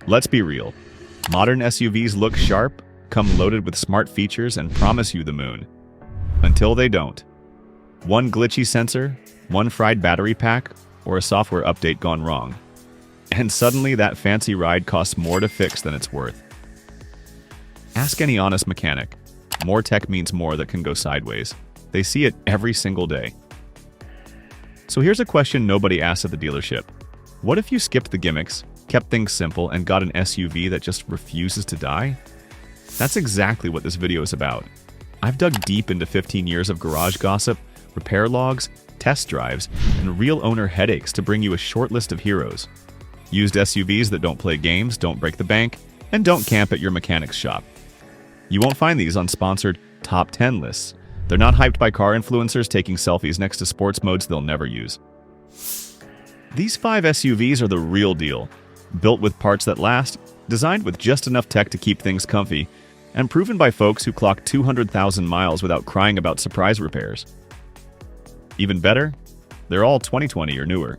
Let's be real. Modern SUVs look sharp, come loaded with smart features, and promise you the moon. Until they don't. One glitchy sensor, one fried battery pack, or a software update gone wrong. And suddenly that fancy ride costs more to fix than it's worth. Ask any honest mechanic. More tech means more that can go sideways. They see it every single day. So here's a question nobody asks at the dealership. What if you skipped the gimmicks, kept things simple, and got an SUV that just refuses to die? That's exactly what this video is about. I've dug deep into 15 years of garage gossip, repair logs, test drives, and real owner headaches to bring you a short list of heroes. Used SUVs that don't play games, don't break the bank, and don't camp at your mechanic's shop. You won't find these on sponsored top 10 lists. They're not hyped by car influencers taking selfies next to sports modes they'll never use. These 5 SUVs are the real deal. Built with parts that last, designed with just enough tech to keep things comfy, and proven by folks who clock 200,000 miles without crying about surprise repairs. Even better, they're all 2020 or newer.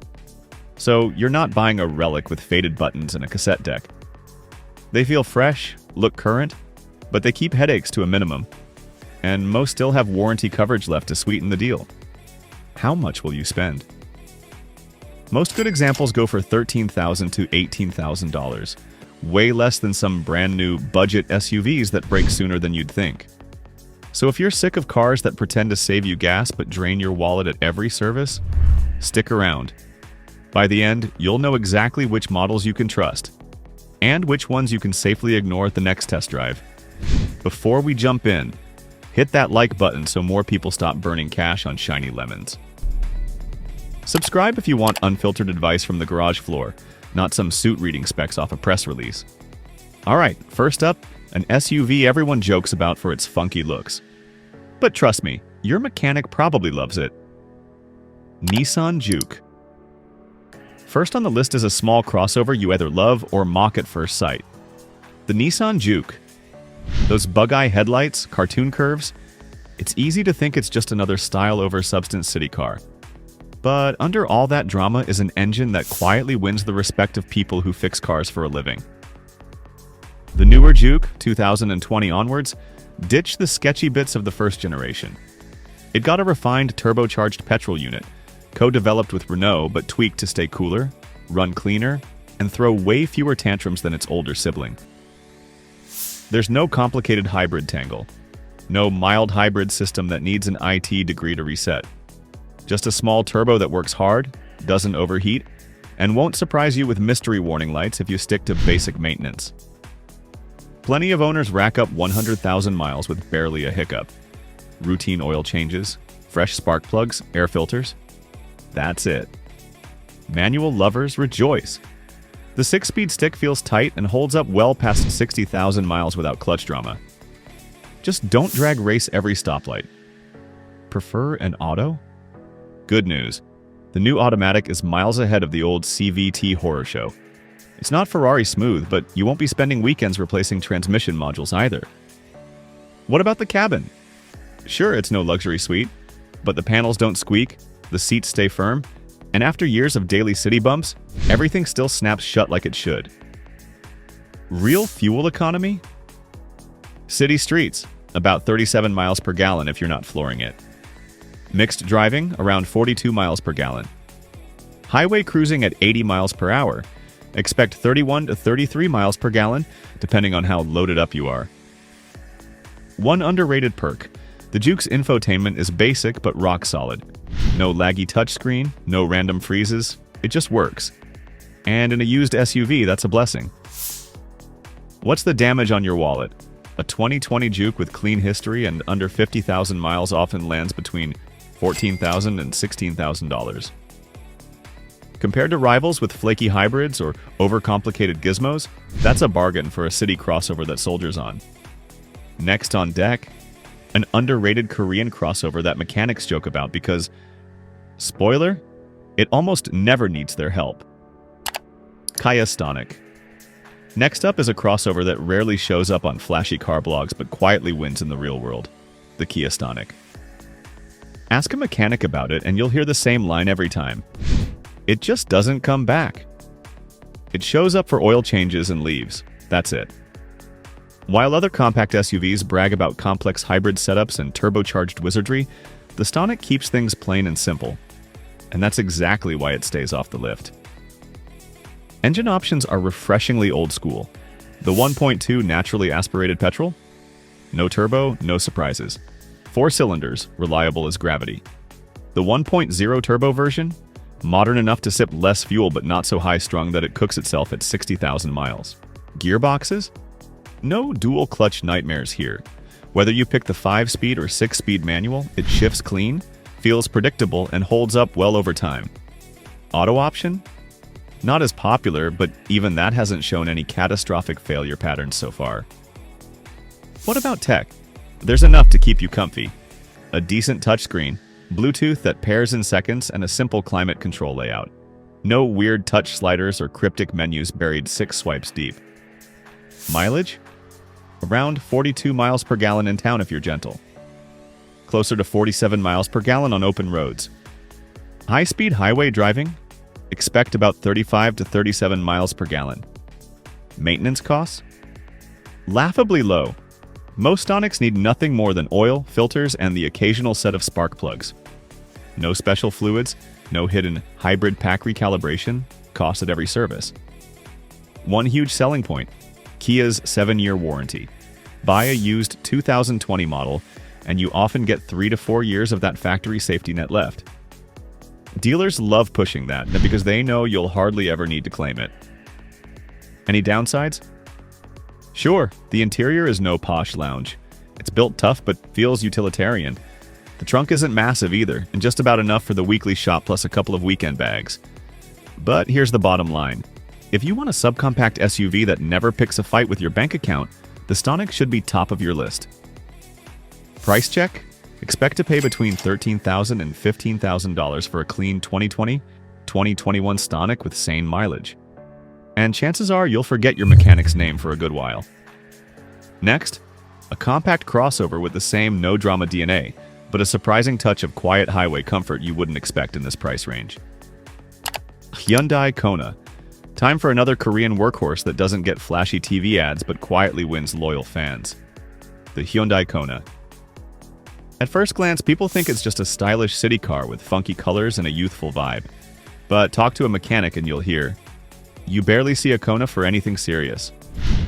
So you're not buying a relic with faded buttons and a cassette deck. They feel fresh, look current, but they keep headaches to a minimum. And most still have warranty coverage left to sweeten the deal. How much will you spend? Most good examples go for $13,000 to $18,000, way less than some brand new budget SUVs that break sooner than you'd think. So if you're sick of cars that pretend to save you gas but drain your wallet at every service, stick around. By the end, you'll know exactly which models you can trust, and which ones you can safely ignore at the next test drive. Before we jump in, hit that like button so more people stop burning cash on shiny lemons. Subscribe if you want unfiltered advice from the garage floor, not some suit reading specs off a press release. Alright, first up, an SUV everyone jokes about for its funky looks. But trust me, your mechanic probably loves it. Nissan Juke. First on the list is a small crossover you either love or mock at first sight. The Nissan Juke. Those bug-eye headlights, cartoon curves, it's easy to think it's just another style over substance city car. But under all that drama is an engine that quietly wins the respect of people who fix cars for a living. The newer Juke, 2020 onwards, ditched the sketchy bits of the first generation. It got a refined turbocharged petrol unit, co-developed with Renault but tweaked to stay cooler, run cleaner, and throw way fewer tantrums than its older sibling. There's no complicated hybrid tangle. No mild hybrid system that needs an IT degree to reset. Just a small turbo that works hard, doesn't overheat, and won't surprise you with mystery warning lights if you stick to basic maintenance. Plenty of owners rack up 100,000 miles with barely a hiccup. Routine oil changes, fresh spark plugs, air filters. That's it. Manual lovers rejoice. The 6-speed stick feels tight and holds up well past 60,000 miles without clutch drama. Just don't drag race every stoplight. Prefer an auto? Good news. The new automatic is miles ahead of the old CVT horror show. It's not Ferrari smooth, but you won't be spending weekends replacing transmission modules either. What about the cabin? Sure, it's no luxury suite, but the panels don't squeak, the seats stay firm, and after years of daily city bumps, everything still snaps shut like it should. Real fuel economy? City streets, about 37 miles per gallon if you're not flooring it. Mixed driving, around 42 miles per gallon. Highway cruising at 80 miles per hour. Expect 31 to 33 miles per gallon, depending on how loaded up you are. One underrated perk. The Juke's infotainment is basic but rock solid. No laggy touchscreen, no random freezes, it just works. And in a used SUV, that's a blessing. What's the damage on your wallet? A 2020 Juke with clean history and under 50,000 miles often lands between $14,000 and $16,000. Compared to rivals with flaky hybrids or overcomplicated gizmos, that's a bargain for a city crossover that soldiers on. Next on deck, an underrated Korean crossover that mechanics joke about because, spoiler, it almost never needs their help. Kia Stonic. Next up is a crossover that rarely shows up on flashy car blogs but quietly wins in the real world, the Kia Stonic. Ask a mechanic about it and you'll hear the same line every time. It just doesn't come back. It shows up for oil changes and leaves. That's it. While other compact SUVs brag about complex hybrid setups and turbocharged wizardry, the Stonic keeps things plain and simple. And that's exactly why it stays off the lift. Engine options are refreshingly old school. The 1.2 naturally aspirated petrol? No turbo, no surprises. 4 cylinders, reliable as gravity. The 1.0 turbo version? Modern enough to sip less fuel but not so high-strung that it cooks itself at 60,000 miles. Gearboxes? No dual-clutch nightmares here. Whether you pick the 5-speed or 6-speed manual, it shifts clean, feels predictable, and holds up well over time. Auto option? Not as popular, but even that hasn't shown any catastrophic failure patterns so far. What about tech? There's enough to keep you comfy. A decent touchscreen, Bluetooth that pairs in seconds, and a simple climate control layout. No weird touch sliders or cryptic menus buried 6 swipes deep. Mileage? Around 42 miles per gallon in town if you're gentle. Closer to 47 miles per gallon on open roads. High-speed highway driving? Expect about 35 to 37 miles per gallon. Maintenance costs? Laughably low. Most Stonics need nothing more than oil, filters, and the occasional set of spark plugs. No special fluids, no hidden hybrid pack recalibration, cost at every service. One huge selling point, Kia's 7-year warranty. Buy a used 2020 model, and you often get 3 to 4 years of that factory safety net left. Dealers love pushing that because they know you'll hardly ever need to claim it. Any downsides? Sure, the interior is no posh lounge. It's built tough but feels utilitarian. The trunk isn't massive either, and just about enough for the weekly shop plus a couple of weekend bags. But here's the bottom line. If you want a subcompact SUV that never picks a fight with your bank account, the Stonic should be top of your list. Price check? Expect to pay between $13,000 and $15,000 for a clean 2020-2021 Stonic with sane mileage. And chances are you'll forget your mechanic's name for a good while. Next, a compact crossover with the same no-drama DNA, but a surprising touch of quiet highway comfort you wouldn't expect in this price range. Hyundai Kona. Time for another Korean workhorse that doesn't get flashy TV ads but quietly wins loyal fans. The Hyundai Kona. At first glance, people think it's just a stylish city car with funky colors and a youthful vibe. But talk to a mechanic and you'll hear, you barely see a Kona for anything serious.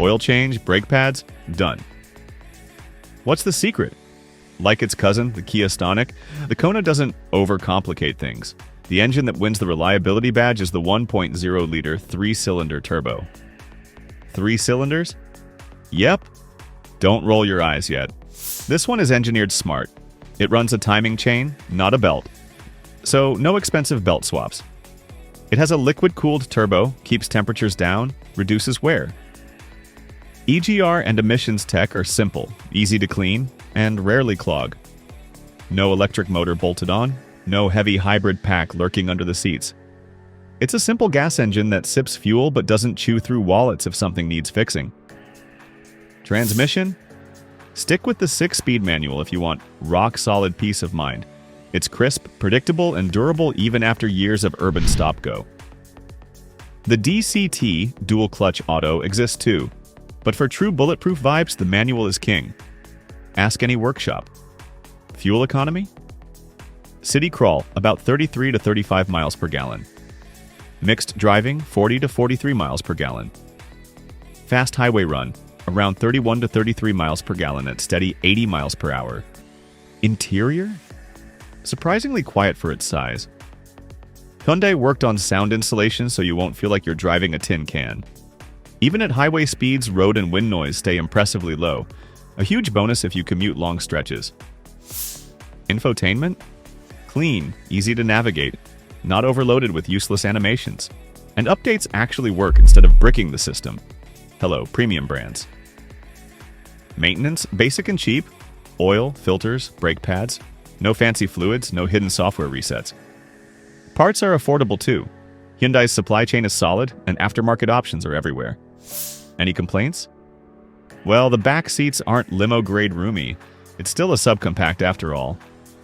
Oil change, brake pads, done. What's the secret? Like its cousin, the Kia Stonic, the Kona doesn't overcomplicate things. The engine that wins the reliability badge is the 1.0-liter 3-cylinder turbo. 3 cylinders? Yep. Don't roll your eyes yet. This one is engineered smart. It runs a timing chain, not a belt. So no expensive belt swaps. It has a liquid-cooled turbo, keeps temperatures down, reduces wear. EGR and emissions tech are simple, easy to clean, and rarely clog. No electric motor bolted on, no heavy hybrid pack lurking under the seats. It's a simple gas engine that sips fuel but doesn't chew through wallets if something needs fixing. Transmission? Stick with the 6-speed manual if you want rock-solid peace of mind. It's crisp, predictable, and durable even after years of urban stop-go. The DCT dual-clutch auto exists too, but for true bulletproof vibes, the manual is king. Ask any workshop. Fuel economy? City crawl, about 33 to 35 miles per gallon. Mixed driving, 40 to 43 miles per gallon. Fast highway run, around 31 to 33 miles per gallon at steady 80 miles per hour. Interior? Surprisingly quiet for its size. Hyundai worked on sound insulation so you won't feel like you're driving a tin can. Even at highway speeds, road and wind noise stay impressively low, a huge bonus if you commute long stretches. Infotainment? Clean, easy to navigate, not overloaded with useless animations. And updates actually work instead of bricking the system. Hello, premium brands. Maintenance, basic and cheap. Oil, filters, brake pads. No fancy fluids, no hidden software resets. Parts are affordable too. Hyundai's supply chain is solid, and aftermarket options are everywhere. Any complaints? Well, the back seats aren't limo-grade roomy. It's still a subcompact after all.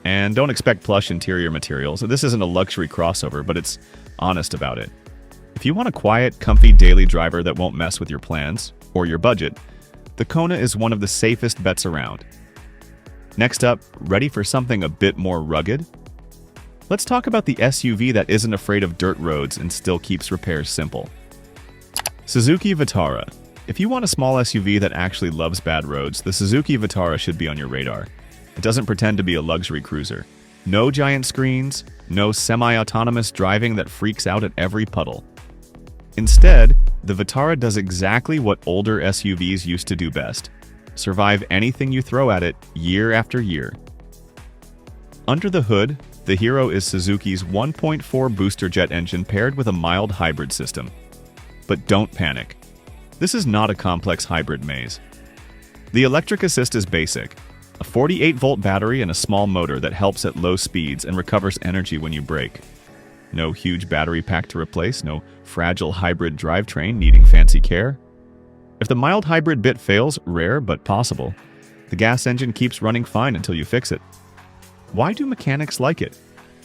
And don't expect plush interior materials. This isn't a luxury crossover, but it's honest about it. If you want a quiet, comfy daily driver that won't mess with your plans or your budget, the Kona is one of the safest bets around. Next up, ready for something a bit more rugged? Let's talk about the SUV that isn't afraid of dirt roads and still keeps repairs simple. Suzuki Vitara. If you want a small SUV that actually loves bad roads, the Suzuki Vitara should be on your radar. It doesn't pretend to be a luxury cruiser. No giant screens, no semi-autonomous driving that freaks out at every puddle. Instead, the Vitara does exactly what older SUVs used to do best: survive anything you throw at it year after year. Under the hood, the hero is Suzuki's 1.4 booster jet engine paired with a mild hybrid system. But don't panic. This is not a complex hybrid maze. The electric assist is basic: a 48-volt battery and a small motor that helps at low speeds and recovers energy when you brake. No huge battery pack to replace, no fragile hybrid drivetrain needing fancy care. If the mild hybrid bit fails, rare but possible, the gas engine keeps running fine until you fix it. Why do mechanics like it?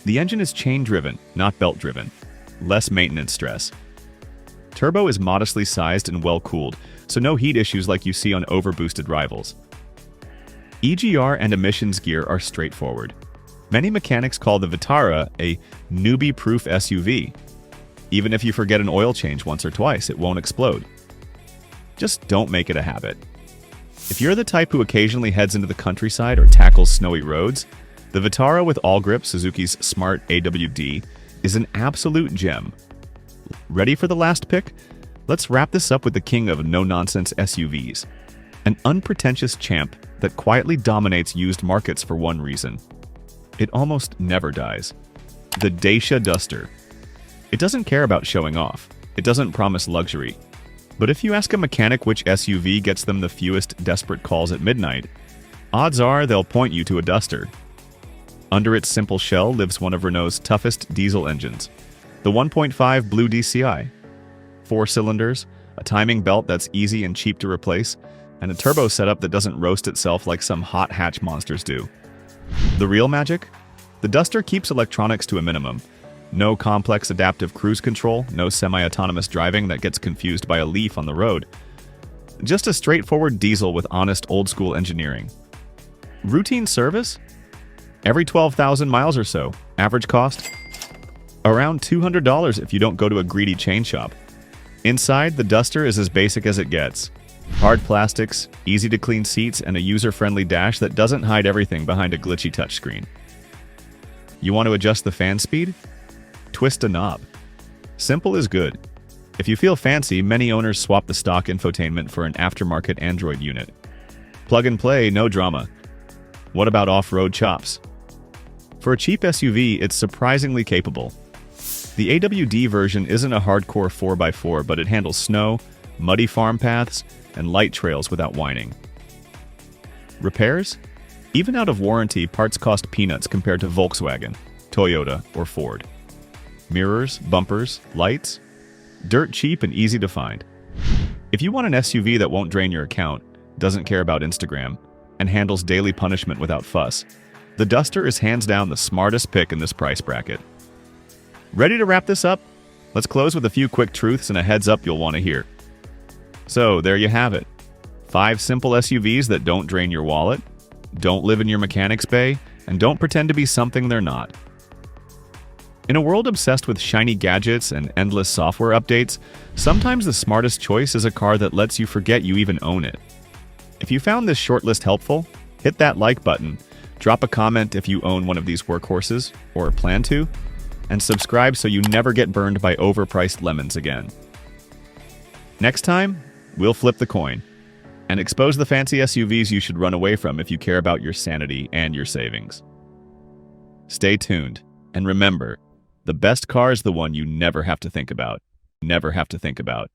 The engine is chain-driven, not belt-driven. Less maintenance stress. Turbo is modestly sized and well-cooled, so no heat issues like you see on overboosted rivals. EGR and emissions gear are straightforward. Many mechanics call the Vitara a newbie-proof SUV. Even if you forget an oil change once or twice, it won't explode. Just don't make it a habit. If you're the type who occasionally heads into the countryside or tackles snowy roads, the Vitara with all grip, Suzuki's Smart AWD, is an absolute gem. Ready for the last pick? Let's wrap this up with the king of no-nonsense SUVs. An unpretentious champ that quietly dominates used markets for one reason: it almost never dies. The Dacia Duster. It doesn't care about showing off. It doesn't promise luxury. But if you ask a mechanic which SUV gets them the fewest desperate calls at midnight, odds are they'll point you to a Duster. Under its simple shell lives one of Renault's toughest diesel engines, the 1.5 Blue DCI. 4 cylinders, a timing belt that's easy and cheap to replace, and a turbo setup that doesn't roast itself like some hot hatch monsters do. The real magic? The Duster keeps electronics to a minimum. No complex adaptive cruise control, no semi-autonomous driving that gets confused by a leaf on the road. Just a straightforward diesel with honest old-school engineering. Routine service? Every 12,000 miles or so. Average cost? Around $200 if you don't go to a greedy chain shop. Inside, the Duster is as basic as it gets. Hard plastics, easy-to-clean seats, and a user-friendly dash that doesn't hide everything behind a glitchy touchscreen. You want to adjust the fan speed? Twist a knob. Simple is good. If you feel fancy, many owners swap the stock infotainment for an aftermarket Android unit. Plug and play, no drama. What about off-road chops? For a cheap SUV, it's surprisingly capable. The AWD version isn't a hardcore 4x4, but it handles snow, muddy farm paths, and light trails without whining. Repairs? Even out of warranty, parts cost peanuts compared to Volkswagen, Toyota, or Ford. Mirrors, bumpers, lights? Dirt cheap and easy to find. If you want an SUV that won't drain your account, doesn't care about Instagram, and handles daily punishment without fuss, the Duster is hands down the smartest pick in this price bracket. Ready to wrap this up? Let's close with a few quick truths and a heads up you'll want to hear. So, there you have it. 5 simple SUVs that don't drain your wallet, don't live in your mechanic's bay, and don't pretend to be something they're not. In a world obsessed with shiny gadgets and endless software updates, sometimes the smartest choice is a car that lets you forget you even own it. If you found this short list helpful, hit that like button, drop a comment if you own one of these workhorses, or plan to, and subscribe so you never get burned by overpriced lemons again. Next time, we'll flip the coin and expose the fancy SUVs you should run away from if you care about your sanity and your savings. Stay tuned, and remember, the best car is the one you never have to think about. Never have to think about.